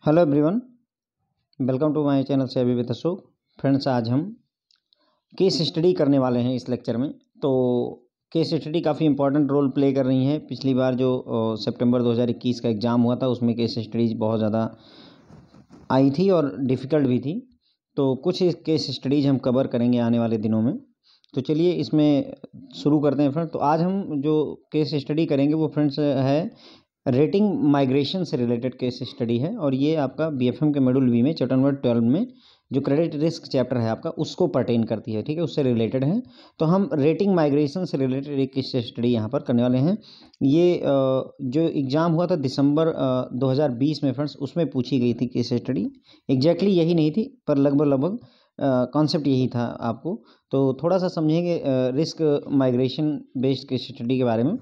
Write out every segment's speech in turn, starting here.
Hello everyone, welcome to my channel से अभी with Ashok. Friends, आज हम केस स्टडी करने वाले हैं इस लेक्चर में। तो केस स्टडी काफ़ी इंपॉर्टेंट रोल प्ले कर रही है। पिछली बार जो सितंबर 2021 का एग्ज़ाम हुआ था उसमें केस स्टडीज़ बहुत ज़्यादा आई थी और डिफ़िकल्ट भी थी। तो कुछ केस स्टडीज़ हम कवर करेंगे आने वाले दिनों में। तो चलिए इसमें शुरू करते हैं फ्रेंड्स। तो आज हम जो केस स्टडी करेंगे वो फ्रेंड्स है रेटिंग माइग्रेशन से रिलेटेड केस स्टडी है, और ये आपका बीएफएम के मॉड्यूल बी में चैप्टर नंबर 12 में जो क्रेडिट रिस्क चैप्टर है आपका उसको पर्टेन करती है, ठीक है, उससे रिलेटेड है। तो हम रेटिंग माइग्रेशन से रिलेटेड एक केस स्टडी यहाँ पर करने वाले हैं। ये जो एग्ज़ाम हुआ था दिसंबर 2020 में फ्रेंड्स, उसमें पूछी गई थी केस स्टडी। एग्जैक्टली यही नहीं थी पर लगभग लगभग कॉन्सेप्ट यही था आपको। तो थोड़ा सा समझेंगे risk migration based case study के बारे में,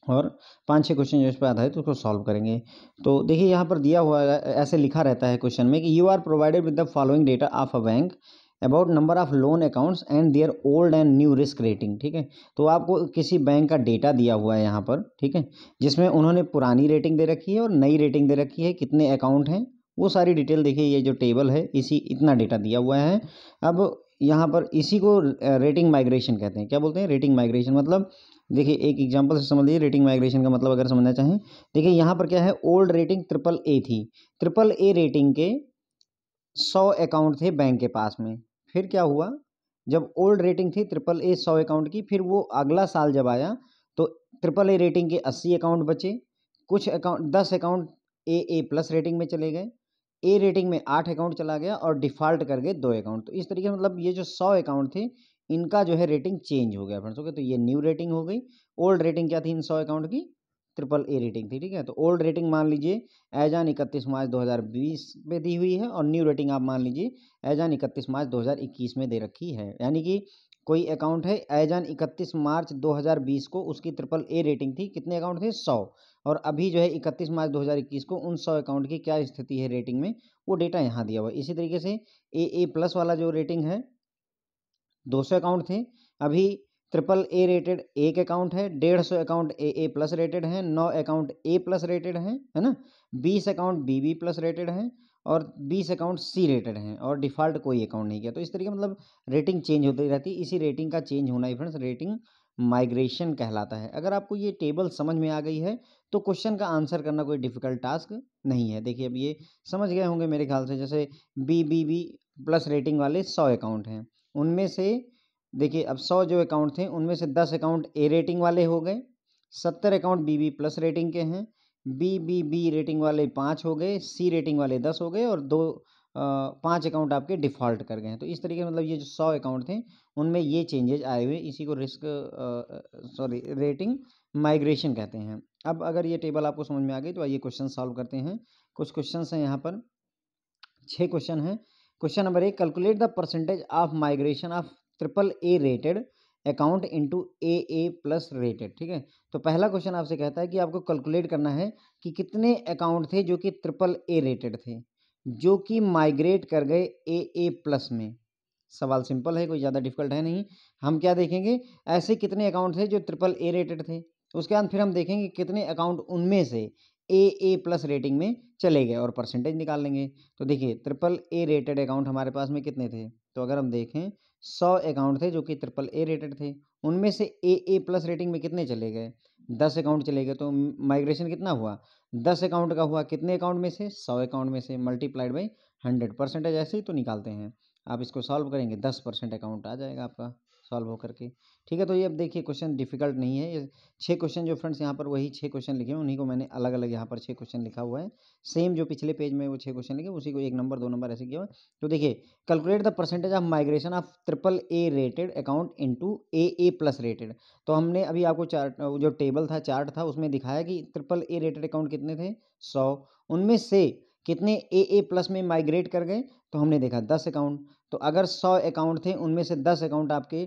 और 5-6 क्वेश्चन जो इस पर आधारित उसको सॉल्व करेंगे। तो देखिए यहाँ पर दिया हुआ है, ऐसे लिखा रहता है क्वेश्चन में कि you are provided with the following data of a bank about number of loan accounts and their old and new risk rating, ठीक है। तो आपको किसी बैंक का डेटा दिया हुआ है यहाँ पर, ठीक है, जिसमें उन्होंने पुरानी रेटिंग दे रखी है और नई रेटिंग दे रखी है, कितने अकाउंट हैं वो सारी डिटेल। देखिए ये जो टेबल है इसी इतना डेटा दिया हुआ है। अब यहाँ पर इसी को रेटिंग माइग्रेशन कहते हैं। क्या बोलते हैं? Rating migration. मतलब देखिए एक एग्जांपल से समझ लीजिए रेटिंग माइग्रेशन का मतलब अगर समझना चाहें। देखिए यहाँ पर क्या है, ओल्ड रेटिंग ट्रिपल ए थी। ट्रिपल ए रेटिंग के 100 अकाउंट थे बैंक के पास में। फिर क्या हुआ, जब ओल्ड रेटिंग थी ट्रिपल ए 100 अकाउंट की, फिर वो अगला साल जब आया तो ट्रिपल ए रेटिंग के 80 अकाउंट बचे। कुछ अकाउंट 10 अकाउंट ए प्लस रेटिंग में चले गए। ए रेटिंग में 8 अकाउंट चला गया और डिफ़ॉल्ट कर गए 2 अकाउंट। तो इस तरीके से मतलब ये जो 100 अकाउंट थे इनका जो है रेटिंग चेंज हो गया फ्रेंड्स। ओके, तो ये न्यू रेटिंग हो गई। ओल्ड रेटिंग क्या थी इन 100 अकाउंट की? ट्रिपल ए रेटिंग थी, ठीक है। तो ओल्ड रेटिंग मान लीजिए एज ऑन 31 मार्च 2020 पे दी हुई है, और न्यू रेटिंग आप मान लीजिए एज ऑन 31 मार्च 2021 में दे रखी है। यानी कि कोई अकाउंट है एज ऑन 31 मार्च 2020 को उसकी ट्रिपल ए रेटिंग थी, कितने अकाउंट थे? 100। और अभी जो है 31 मार्च 2021 को उन 100 अकाउंट की क्या स्थिति है रेटिंग में, वो डेटा यहाँ दिया हुआ है। इसी तरीके से ए प्लस वाला जो रेटिंग है 200 अकाउंट थे, अभी ट्रिपल ए रेटेड एक अकाउंट है, 150 अकाउंट ए प्लस रेटेड हैं, 9 अकाउंट ए प्लस रेटेड हैं, है ना, 20 अकाउंट बी प्लस रेटेड हैं, और 20 अकाउंट सी रेटेड हैं, और डिफ़ॉल्ट कोई अकाउंट नहीं किया। तो इस तरीके मतलब रेटिंग चेंज होती रहती है। इसी रेटिंग का चेंज होना ही फ्रेंड्स रेटिंग माइग्रेशन कहलाता है। अगर आपको ये टेबल समझ में आ गई है तो क्वेश्चन का आंसर करना कोई डिफ़िकल्ट टास्क नहीं है। देखिए अब ये समझ गए होंगे मेरे ख्याल से। जैसे बी प्लस रेटिंग वाले 100 अकाउंट हैं, उनमें से देखिए अब 100 जो अकाउंट थे उनमें से 10 अकाउंट ए रेटिंग वाले हो गए, 70 अकाउंट बी प्लस रेटिंग के हैं, बी रेटिंग वाले 5 हो गए, सी रेटिंग वाले 10 हो गए, और 5 अकाउंट आपके डिफ़ॉल्ट कर गए हैं। तो इस तरीके से मतलब ये जो 100 अकाउंट थे उनमें ये चेंजेज आए हुए, इसी को रेटिंग माइग्रेशन कहते हैं। अब अगर ये टेबल आपको समझ में आ गई तो आइए क्वेश्चन सॉल्व करते हैं। कुछ क्वेश्चन हैं यहाँ पर, 6 क्वेश्चन हैं। Question number 1, calculate the percentage of migration of triple A rated account into A plus rated, ठीक है। तो पहला क्वेश्चन आपसे कहता है कि आपको कैलकुलेट करना है कि कितने अकाउंट थे जो कि ट्रिपल ए रेटेड थे, जो कि माइग्रेट कर गए ए प्लस में। सवाल सिंपल है, कोई ज़्यादा डिफिकल्ट है नहीं। हम क्या देखेंगे, ऐसे कितने अकाउंट थे जो ट्रिपल ए रेटेड थे, उसके बाद फिर हम देखेंगे कितने अकाउंट उनमें से ए प्लस रेटिंग में चले गए और परसेंटेज निकाल लेंगे। तो देखिए ट्रिपल ए रेटेड अकाउंट हमारे पास में कितने थे, तो अगर हम देखें 100 अकाउंट थे जो कि ट्रिपल ए रेटेड थे, उनमें से ए प्लस रेटिंग में कितने चले गए? 10 अकाउंट चले गए। तो माइग्रेशन कितना हुआ? 10 अकाउंट का हुआ, कितने अकाउंट में से? 100 अकाउंट में से, मल्टीप्लाइड बाई 100। परसेंटेज ऐसे ही तो निकालते हैं। आप इसको सॉल्व करेंगे 10% अकाउंट आ जाएगा आपका सॉल्व होकर के, ठीक है। तो ये अब देखिए क्वेश्चन डिफिकल्ट नहीं है। ये 6 क्वेश्चन जो फ्रेंड्स यहाँ पर वही 6 क्वेश्चन लिखे हैं, उन्हीं को मैंने अलग अलग यहाँ पर 6 क्वेश्चन लिखा हुआ है। सेम जो पिछले पेज में वो 6 क्वेश्चन लिखे उसी को 1 नंबर 2 नंबर ऐसे किया हुआ है। तो देखिए calculate the percentage of migration of triple A rated account into A plus rated. तो हमने अभी आपको चार्ट, जो टेबल था चार्ट था उसमें दिखाया कि ट्रिपल ए रेटेड अकाउंट कितने थे? 100। उनमें से कितने ए प्लस में माइग्रेट कर गए? तो हमने देखा 10 अकाउंट। तो अगर 100 अकाउंट थे उनमें से 10 अकाउंट आपके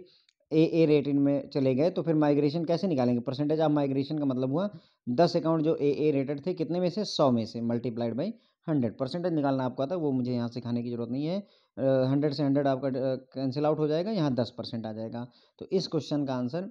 ए रेटिंग में चले गए, तो फिर माइग्रेशन कैसे निकालेंगे? परसेंटेज ऑफ माइग्रेशन का मतलब हुआ 10 अकाउंट जो ए रेटेड थे, कितने में से? 100 में से, मल्टीप्लाइड बाई 100। परसेंटेज निकालना आपको आता है, वो मुझे यहाँ सिखाने की जरूरत नहीं है। 100 से 100 आपका कैंसिल आउट हो जाएगा, यहाँ 10% आ जाएगा। तो इस क्वेश्चन का आंसर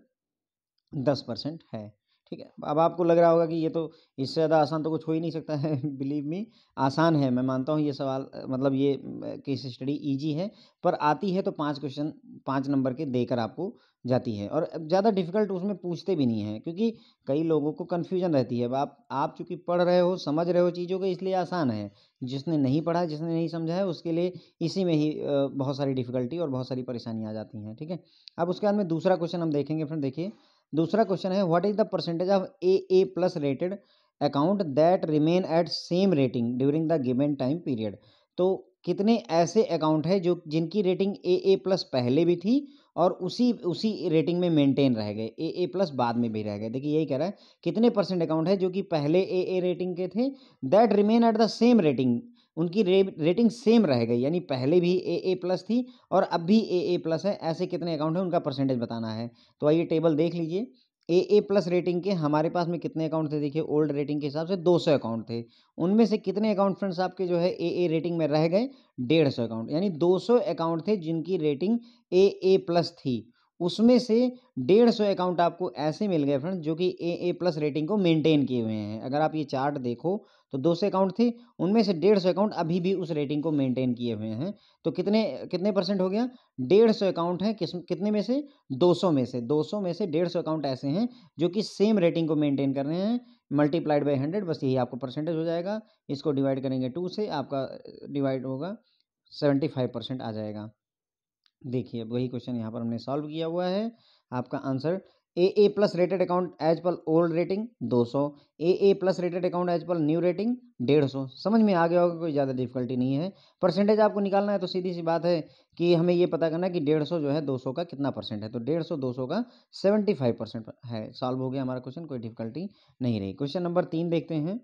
10% है, ठीक है। अब आपको लग रहा होगा कि ये तो इससे ज़्यादा आसान तो कुछ हो ही नहीं सकता है। बिलीव मी, आसान है, मैं मानता हूँ ये सवाल, मतलब ये केस स्टडी ईजी है, पर आती है तो 5 क्वेश्चन 5 नंबर के देकर आपको जाती है, और ज़्यादा डिफिकल्ट उसमें पूछते भी नहीं हैं, क्योंकि कई लोगों को कन्फ्यूजन रहती है। अब आप चूँकि पढ़ रहे हो, समझ रहे हो चीज़ों को, इसलिए आसान है। जिसने नहीं पढ़ा, जिसने नहीं समझा है, उसके लिए इसी में ही बहुत सारी डिफ़िकल्टी और बहुत सारी परेशानियाँ आ जाती हैं, ठीक है। अब उसके बाद में दूसरा क्वेश्चन हम देखेंगे फ्रेंड। देखिए, दूसरा क्वेश्चन है, what is the percentage of A plus rated account that remain at same rating during the given time period. तो कितने ऐसे अकाउंट हैं जो जिनकी रेटिंग ए प्लस पहले भी थी और उसी उसी रेटिंग में मेंटेन रह गए, ए प्लस बाद में भी रह गए। देखिए यही कह रहा है, कितने परसेंट अकाउंट है जो कि पहले ए रेटिंग के थे, that remain at the same rating, उनकी रेटिंग सेम रह गई, यानी पहले भी ए प्लस थी और अब भी ए प्लस है। ऐसे कितने अकाउंट हैं, उनका परसेंटेज बताना है। तो आइए टेबल देख लीजिए। ए प्लस रेटिंग के हमारे पास में कितने अकाउंट थे, देखिए ओल्ड रेटिंग के हिसाब से 200 अकाउंट थे। उनमें से कितने अकाउंट फ्रेंड्स आपके जो है ए रेटिंग में रह गए, 150 अकाउंट, यानी 200 अकाउंट थे जिनकी रेटिंग ए प्लस थी। उसमें से 150 अकाउंट आपको ऐसे मिल गए फ्रेंड्स जो कि ए प्लस रेटिंग को मेंटेन किए हुए हैं। अगर आप ये चार्ट देखो तो 200 अकाउंट थे, उनमें से 150 अकाउंट अभी भी उस रेटिंग को मेंटेन किए हुए हैं। तो कितने कितने परसेंट हो गया, 150 अकाउंट हैं, कितने में से, 200 में से। 200 में से 150 अकाउंट ऐसे हैं जो कि सेम रेटिंग को मेंटेन कर रहे हैं, मल्टीप्लाइड बाय 100, बस यही आपको परसेंटेज हो जाएगा। इसको डिवाइड करेंगे 2 से, आपका डिवाइड होगा 75% आ जाएगा। देखिए वही क्वेश्चन यहाँ पर हमने सॉल्व किया हुआ है। आपका answer, A plus rated account as per old rating 200, A plus rated account as per new rating 150। समझ में आ गया होगा, कोई ज़्यादा डिफिकल्टी नहीं है। परसेंटेज आपको निकालना है तो सीधी सी बात है कि हमें ये पता करना है कि 150 जो है 200 का कितना परसेंट है। तो 150 200 का 75% है। सॉल्व हो गया हमारा क्वेश्चन, कोई डिफिकल्टी नहीं रही। क्वेश्चन नंबर 3 देखते हैं।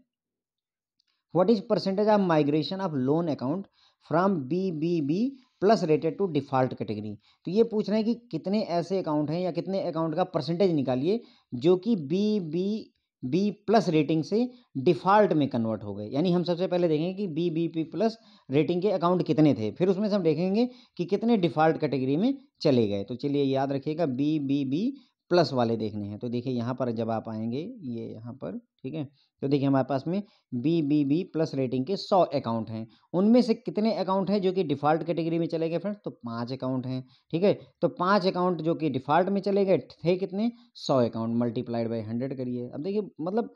What is percentage of migration of loan account from B plus rated to default category. तो ये पूछ रहे हैं कि कितने ऐसे अकाउंट हैं या कितने अकाउंट का परसेंटेज निकालिए जो कि बी प्लस रेटिंग से डिफॉल्ट में कन्वर्ट हो गए। यानी हम सबसे पहले देखेंगे कि बी प्लस रेटिंग के अकाउंट कितने थे, फिर उसमें से हम देखेंगे कि कितने डिफॉल्ट कैटेगरी में चले गए। तो चलिए याद रखिएगा, बी प्लस वाले देखने हैं। तो देखिए यहाँ पर जब आप आएंगे, ये यहाँ पर, ठीक है, तो देखिए हमारे पास में बी प्लस रेटिंग के 100 अकाउंट हैं। उनमें से कितने अकाउंट हैं जो कि डिफ़ॉल्ट कैटेगरी में चले गए फ्रेंड्स, तो 5 अकाउंट हैं, ठीक है। तो 5 अकाउंट जो कि डिफ़ॉल्ट में चले गए थे कितने, 100 अकाउंट, मल्टीप्लाइड बाय 100 करिए। अब देखिए मतलब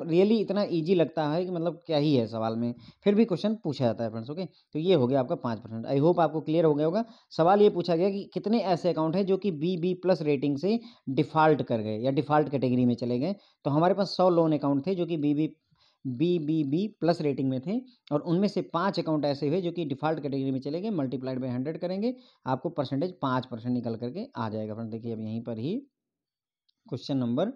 रियली इतना ईजी लगता है कि मतलब क्या ही है सवाल में, फिर भी क्वेश्चन पूछा जाता है फ्रेंड्स। ओके, तो ये हो गया आपका 5%। आई होप आपको क्लियर हो गया होगा। सवाल ये पूछा गया कि कितने ऐसे अकाउंट हैं जो कि बी प्लस रेटिंग से डिफ़ॉल्ट कर गए या डिफ़ॉल्ट कैटेगरी में चले गए। तो हमारे पास 100 लोन अकाउंट थे जो कि बी प्लस रेटिंग में थे, और उनमें से 5 अकाउंट ऐसे हुए जो कि डिफ़ॉल्ट कैटेगरी में चले गए। मल्टीप्लाइड बाय 100 करेंगे, आपको परसेंटेज 5% निकल करके आ जाएगा फ्रेंड। देखिए अब यहीं पर ही क्वेश्चन नंबर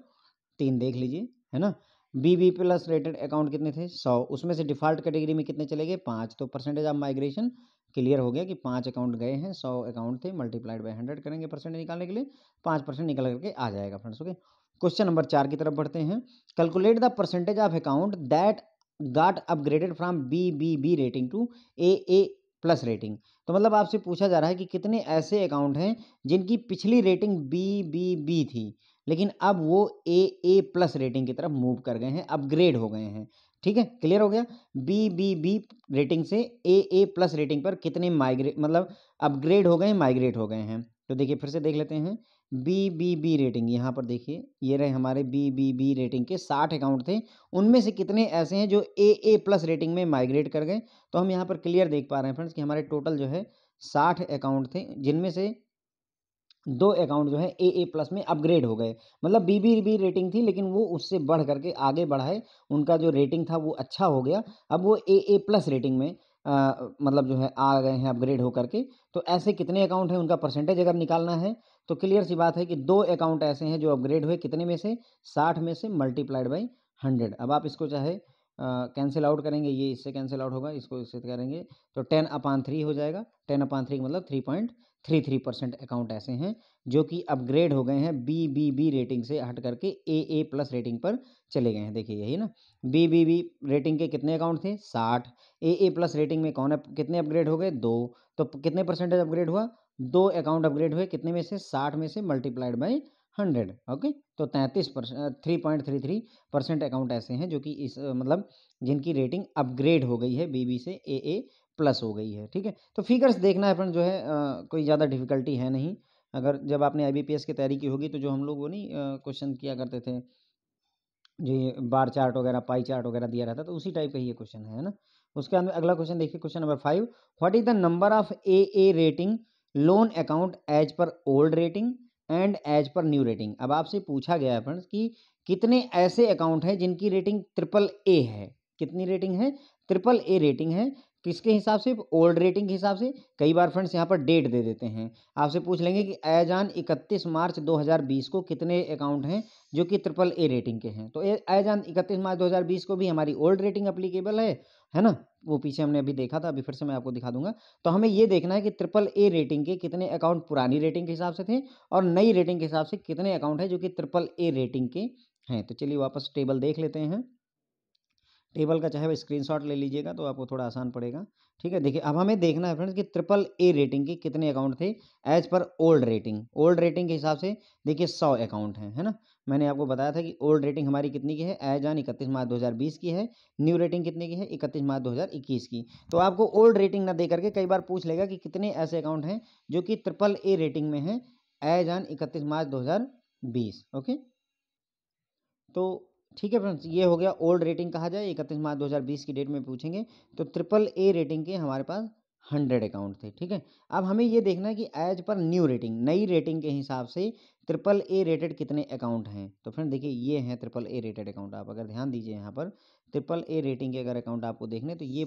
3 देख लीजिए, है ना। बी प्लस रेटेड अकाउंट कितने थे, 100, उसमें से डिफ़ॉल्ट कैटेगरी में कितने चले गए, 5। तो परसेंटेज ऑफ माइग्रेशन क्लियर हो गया कि 5 अकाउंट गए हैं, 100 अकाउंट थे, मल्टीप्लाइड बाय 100 करेंगे परसेंटेज निकालने के लिए, 5% निकल करके आ जाएगा फ्रेंड्स। ओके, क्वेश्चन नंबर 4 की तरफ बढ़ते हैं। Calculate the percentage of account that got upgraded from B rating to A plus rating. तो मतलब आपसे पूछा जा रहा है कि कितने ऐसे अकाउंट हैं जिनकी पिछली रेटिंग बी थी, लेकिन अब वो ए प्लस रेटिंग की तरफ मूव कर गए हैं, अपग्रेड हो गए हैं। ठीक है, क्लियर हो गया। बी रेटिंग से ए प्लस रेटिंग पर कितने माइग्रेट मतलब अपग्रेड हो गए हैं, माइग्रेट हो गए हैं। तो देखिए फिर से देख लेते हैं। बी रेटिंग, यहाँ पर देखिए ये रहे हमारे बी रेटिंग के 60 अकाउंट थे। उनमें से कितने ऐसे हैं जो ए प्लस रेटिंग में माइग्रेट कर गए। तो हम यहाँ पर क्लियर देख पा रहे हैं फ्रेंड्स कि हमारे टोटल जो है 60 अकाउंट थे, जिनमें से 2 अकाउंट जो है ए प्लस में अपग्रेड हो गए। मतलब बी रेटिंग थी, लेकिन वो उससे बढ़ करके आगे बढ़ाए, उनका जो रेटिंग था वो अच्छा हो गया। अब वो ए प्लस रेटिंग में मतलब जो है आ गए हैं अपग्रेड होकर के। तो ऐसे कितने अकाउंट हैं, उनका परसेंटेज अगर निकालना है तो क्लियर सी बात है कि 2 अकाउंट ऐसे हैं जो अपग्रेड हुए, कितने में से, 60 में से, मल्टीप्लाइड बाई 100। अब आप इसको चाहे कैंसिल आउट करेंगे, ये इससे कैंसिल आउट होगा, इसको इससे करेंगे तो 10/3 हो जाएगा। 10/3 का मतलब 3.33% अकाउंट ऐसे हैं जो कि अपग्रेड हो गए हैं, बी रेटिंग से हट करके ए प्लस रेटिंग पर चले गए हैं। देखिए यही ना, बी रेटिंग के कितने अकाउंट थे, 60। ए प्लस रेटिंग में कितने अपग्रेड हो गए, 2। तो कितने परसेंटेज अपग्रेड हुआ, 2 अकाउंट अपग्रेड हुए, कितने में से, 60 में से, मल्टीप्लाइड बाई 100। ओके, तो 3.33% अकाउंट ऐसे हैं जो कि इस मतलब जिनकी रेटिंग अपग्रेड हो गई है बीबी से AA प्लस हो गई है। ठीक है, तो फिगर्स देखना है फ्रेंड जो है कोई ज़्यादा डिफिकल्टी है नहीं। अगर जब आपने IBPS की तैयारी की होगी तो जो हम लोग वो नहीं क्वेश्चन किया करते थे, जो ये बार चार्ट वगैरह पाई चार्ट वगैरह दिया रहता, तो उसी टाइप का ये क्वेश्चन है ना। उसके अंदर अगला क्वेश्चन देखिए, question number 5, what is the number of AA rating loan account as per old rating and as per new rating. अब आपसे पूछा गया है फ्रेंड्स कि कितने ऐसे अकाउंट हैं जिनकी रेटिंग AAA है। कितनी रेटिंग है? AAA रेटिंग है। किसके हिसाब से? ओल्ड रेटिंग के हिसाब से। कई बार फ्रेंड्स यहाँ पर डेट दे देते हैं, आपसे पूछ लेंगे कि एज ऑन 31 मार्च 2020 को कितने अकाउंट हैं जो कि AAA रेटिंग के हैं। तो एज ऑन 31 मार्च 2020 को भी हमारी ओल्ड रेटिंग अप्लीकेबल है ना। वो पीछे हमने अभी देखा था, अभी फिर से मैं आपको दिखा दूंगा। तो हमें ये देखना है कि AAA रेटिंग के कितने अकाउंट पुरानी रेटिंग के हिसाब से थे और नई रेटिंग के हिसाब से कितने अकाउंट है जो कि AAA रेटिंग के हैं। तो चलिए वापस टेबल देख लेते हैं। टेबल का चाहे वो स्क्रीनशॉट ले लीजिएगा तो आपको थोड़ा आसान पड़ेगा। ठीक है, देखिए अब हमें देखना है फ्रेंड्स कि AAA रेटिंग के कितने अकाउंट थे as per old rating. Old rating के हिसाब से देखिए 100 अकाउंट हैं, है ना। मैंने आपको बताया था कि ओल्ड रेटिंग हमारी कितनी की है, एज ऑन 31 मार्च 2020 की है। न्यू रेटिंग कितने की है? 31 मार्च 2021 की। तो आपको ओल्ड रेटिंग ना दे करके कई बार पूछ लेगा कि कितने ऐसे अकाउंट हैं जो कि AAA रेटिंग में हैं एज ऑन 31 मार्च 2020। ओके, तो ठीक है फ्रेंड्स, ये हो गया ओल्ड रेटिंग कहा जाए। 31 मार्च 2020 की डेट में पूछेंगे तो AAA रेटिंग के हमारे पास 100 अकाउंट थे। ठीक है, अब हमें ये देखना है कि एज पर न्यू रेटिंग, नई रेटिंग के हिसाब से AAA रेटेड कितने अकाउंट हैं। तो फ्रेंड देखिए ये हैं AAA रेटेड अकाउंट। आप अगर ध्यान दीजिए यहाँ पर AAA रेटिंग के अगर अकाउंट आपको देखने तो ये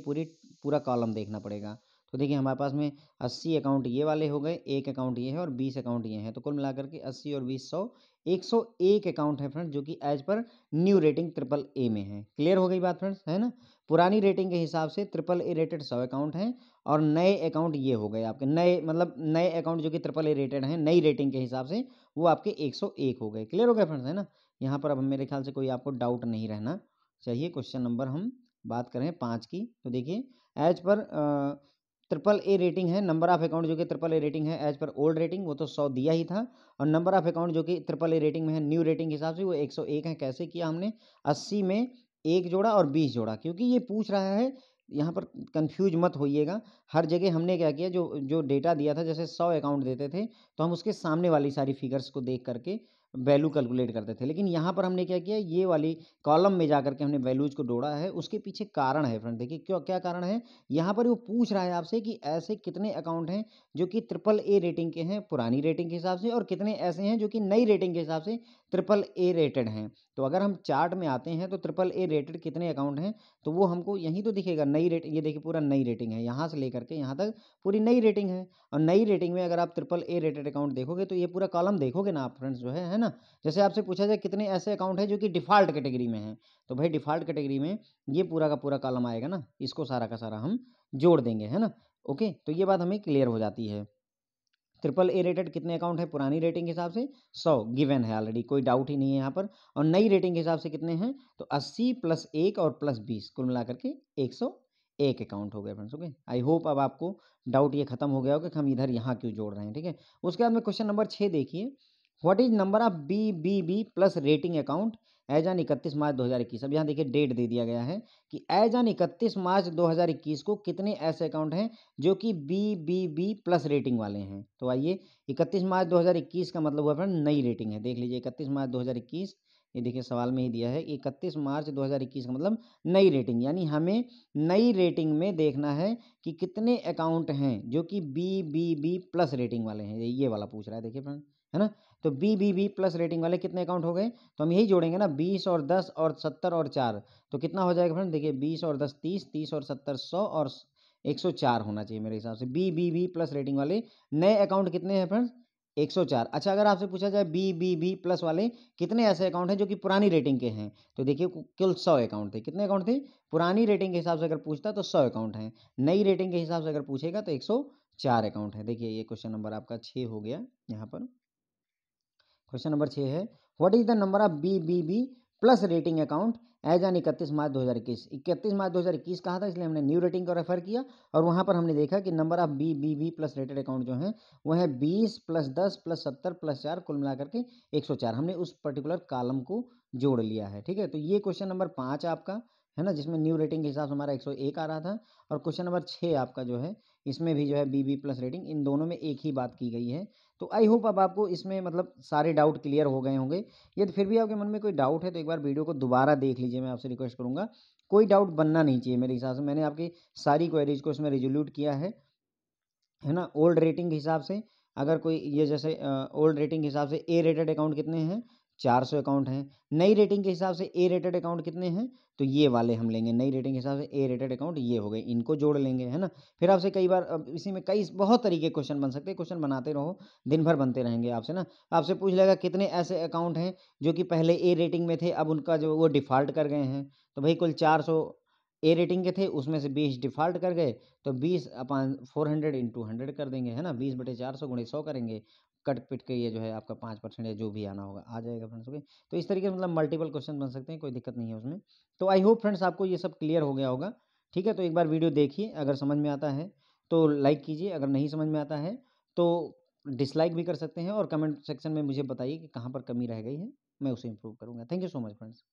पूरा कॉलम देखना पड़ेगा। तो देखिए हमारे पास में 80 अकाउंट ये वाले हो गए, एक अकाउंट ये है और 20 अकाउंट ये हैं। तो कुल मिलाकर के 80 और 20 101 अकाउंट है फ्रेंड्स जो कि as per new rating AAA में है। क्लियर हो गई बात फ्रेंड्स, है ना। पुरानी रेटिंग के हिसाब से AAA रेटेड 100 अकाउंट हैं और नए अकाउंट ये हो गए आपके, नए मतलब नए अकाउंट जो कि AAA रेटेड हैं नई रेटिंग के हिसाब से, वो आपके 101 हो गए। क्लियर हो गए फ्रेंड्स, है ना। यहाँ पर अब मेरे ख्याल से कोई आपको डाउट नहीं रहना चाहिए। क्वेश्चन नंबर हम बात करें 5 की, तो देखिए एज पर AAA रेटिंग है, नंबर ऑफ अकाउंट जो कि AAA रेटिंग है एज पर ओल्ड रेटिंग, वो तो 100 दिया ही था। और नंबर ऑफ अकाउंट जो कि AAA रेटिंग में है न्यू रेटिंग के हिसाब से, वो 101 है। कैसे किया हमने? 80 में 1 जोड़ा और 20 जोड़ा, क्योंकि ये पूछ रहा है। यहाँ पर कंफ्यूज मत होइएगा। हर जगह हमने क्या किया, जो जो डेटा दिया था, जैसे 100 अकाउंट देते थे तो हम उसके सामने वाली सारी फिगर्स को देख करके वैल्यू कैलकुलेट करते थे। लेकिन यहाँ पर हमने क्या किया, ये वाली कॉलम में जा करके हमने वैल्यूज को जोड़ा है। उसके पीछे कारण है फ्रेंड, देखिए क्यों, क्या कारण है। यहाँ पर वो पूछ रहा है आपसे कि ऐसे कितने अकाउंट हैं जो कि AAA रेटिंग के हैं पुरानी रेटिंग के हिसाब से, और कितने ऐसे हैं जो कि नई रेटिंग के हिसाब से AAA रेटेड हैं। तो अगर हम चार्ट में आते हैं तो AAA रेटेड कितने अकाउंट हैं, तो वो हमको यहीं तो दिखेगा, नई रेटिंग। ये देखिए पूरा नई रेटिंग है, यहाँ से लेकर के यहाँ तक पूरी नई रेटिंग है। और नई रेटिंग में अगर आप AAA रेटेड अकाउंट देखोगे तो ये पूरा कॉलम देखोगे ना आप फ्रेंड्स, जो है ना। जैसे आपसे पूछा जाए कितने ऐसे अकाउंट हैं जो कि डिफ़ॉल्ट कैटेगरी में हैं, तो भाई डिफ़ॉल्ट कैटेगरी में ये पूरा का पूरा कॉलम आएगा ना, इसको सारा का सारा हम जोड़ देंगे, है ना। ओके, तो ये बात हमें क्लियर हो जाती है। AAA रेटेड कितने अकाउंट है पुरानी रेटिंग के हिसाब से? 100 गिवन है ऑलरेडी, कोई डाउट ही नहीं है यहाँ पर। और नई रेटिंग के हिसाब से कितने हैं? तो 80 प्लस 1 और प्लस 20 कुल मिलाकर के 101 अकाउंट हो गए फ्रेंड्स। ओके, आई होप अब आपको डाउट ये खत्म हो गया होगा कि हम इधर यहाँ क्यों जोड़ रहे हैं। ठीक है, उसके बाद में क्वेश्चन नंबर 6 देखिए, what is number of BBB plus rating account as on 31 March 2021। अब यहाँ देखिए डेट दे दिया गया है कि एज ऑन 31 मार्च 2021 को कितने ऐसे अकाउंट हैं जो कि BBB प्लस रेटिंग वाले हैं। तो आइए, 31 मार्च 2021 का मतलब हुआ फ्रेंड नई रेटिंग है। देख लीजिए 31 मार्च 2021, ये देखिए सवाल में ही दिया है 31 मार्च 2021 का मतलब नई रेटिंग, यानी हमें नई रेटिंग में देखना है कि कितने अकाउंट हैं जो कि BBB प्लस रेटिंग वाले हैं। ये वाला पूछ रहा है, देखिए फ्रेंड, है ना। तो BBB प्लस रेटिंग वाले कितने अकाउंट हो गए, तो हम यही जोड़ेंगे ना, 20 और 10 और 70 और 4, तो कितना हो जाएगा फ्रेंड। देखिए 20 और 10 30, 30 और 70 100 और 104 होना चाहिए मेरे हिसाब से। BBB प्लस रेटिंग वाले नए अकाउंट कितने हैं फ्रेंड्स? 104। अच्छा, अगर आपसे पूछा जाए BBB प्लस वाले कितने ऐसे अकाउंट हैं जो कि पुरानी रेटिंग के हैं, तो देखिए कुल 100 अकाउंट थे। कितने अकाउंट थे? पुरानी रेटिंग के हिसाब से अगर पूछता तो 100 अकाउंट हैं, नई रेटिंग के हिसाब से अगर पूछेगा तो 104 अकाउंट है। देखिए ये क्वेश्चन नंबर आपका 6 हो गया यहाँ पर। क्वेश्चन नंबर 6 है, what is the number of BBB plus rating account as on 31 March 2021। 31 March 2021 कहा था, इसलिए हमने न्यू रेटिंग को रेफर किया और वहाँ पर हमने देखा कि number of B plus rated account जो हैं वो है 20 प्लस 10 प्लस 70 प्लस 4 कुल मिलाकर के 104। हमने उस पर्टिकुलर कॉलम को जोड़ लिया है। ठीक है, तो ये क्वेश्चन नंबर 5 आपका है ना, जिसमें न्यू रेटिंग के हिसाब से हमारा 101 आ रहा था। और क्वेश्चन नंबर 6 आपका जो है, इसमें भी जो है बी प्लस रेटिंग, इन दोनों में एक ही बात की गई है। तो आई होप अब आपको इसमें मतलब सारे डाउट क्लियर हो गए होंगे। यदि फिर भी आपके मन में कोई डाउट है तो एक बार वीडियो को दोबारा देख लीजिए, मैं आपसे रिक्वेस्ट करूँगा। कोई डाउट बनना नहीं चाहिए मेरे हिसाब से, मैंने आपकी सारी क्वेरीज को इसमें रिजोल्यूट किया है ना। ओल्ड रेटिंग के हिसाब से अगर कोई ये जैसे ओल्ड रेटिंग के हिसाब से ए रेटेड अकाउंट कितने हैं, 400 अकाउंट हैं। नई रेटिंग के हिसाब से ए रेटेड अकाउंट कितने हैं, तो ये वाले हम लेंगे। नई रेटिंग के हिसाब से ए रेटेड अकाउंट ये हो गए, इनको जोड़ लेंगे, है ना। फिर आपसे कई बार अब इसी में कई बहुत तरीके के क्वेश्चन बन सकते हैं, क्वेश्चन बनाते रहो, दिन भर बनते रहेंगे आपसे ना। आपसे पूछ लेगा कितने ऐसे अकाउंट हैं जो कि पहले ए रेटिंग में थे, अब उनका जो वो डिफ़ॉल्ट कर गए हैं। तो भाई कुल 400 ए रेटिंग के थे, उसमें से 20 डिफ़ॉल्ट कर गए, तो 20 अपॉन 400 इंटू 100 कर देंगे, है ना। 20/400 गुणे 100 करेंगे, कट पिट के ये जो है आपका 5% या जो भी आना होगा आ जाएगा फ्रेंड्स। ओके, तो इस तरीके से मतलब मल्टीपल क्वेश्चन बन सकते हैं, कोई दिक्कत नहीं है उसमें। तो आई होप फ्रेंड्स आपको ये सब क्लियर हो गया होगा। ठीक है, तो एक बार वीडियो देखिए, अगर समझ में आता है तो लाइक कीजिए, अगर नहीं समझ में आता है तो डिसलाइक भी कर सकते हैं और कमेंट सेक्शन में मुझे बताइए कि कहाँ पर कमी रह गई है, मैं उसे इम्प्रूव करूँगा। Thank you so much friends.